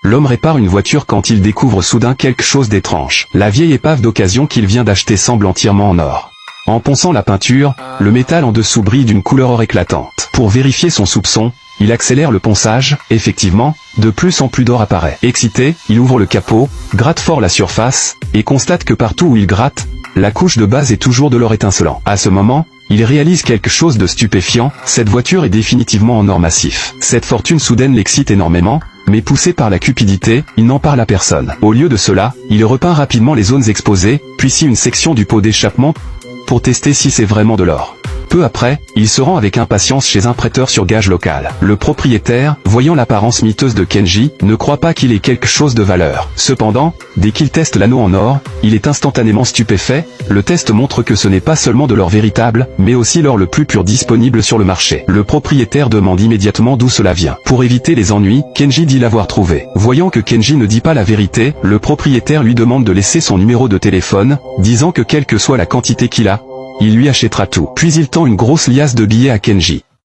l'homme répare une voiture quand il découvre soudain quelque chose d'étrange. La vieille épave d'occasion qu'il vient d'acheter semble entièrement en or. En ponçant la peinture, le métal en dessous brille d'une couleur or éclatante. Pour vérifier son soupçon, il accélère le ponçage. Effectivement, de plus en plus d'or apparaît. Excité, il ouvre le capot, gratte fort la surface, et constate que partout où il gratte, la couche de base est toujours de l'or étincelant. À ce moment, il réalise quelque chose de stupéfiant, cette voiture est définitivement en or massif. Cette fortune soudaine l'excite énormément, mais poussé par la cupidité, il n'en parle à personne. Au lieu de cela, il repeint rapidement les zones exposées, puis scie une section du pot d'échappement, pour tester si c'est vraiment de l'or. Peu après, il se rend avec impatience chez un prêteur sur gage local. Le propriétaire, voyant l'apparence miteuse de Kenji, ne croit pas qu'il ait quelque chose de valeur. Cependant, dès qu'il teste l'anneau en or, il est instantanément stupéfait. Le test montre que ce n'est pas seulement de l'or véritable, mais aussi l'or le plus pur disponible sur le marché. Le propriétaire demande immédiatement d'où cela vient. Pour éviter les ennuis, Kenji dit l'avoir trouvé. Voyant que Kenji ne dit pas la vérité, le propriétaire lui demande de laisser son numéro de téléphone, disant que quelle que soit la quantité qu'il a, il lui achètera tout. Puis il tend une grosse liasse de billets à Kenji.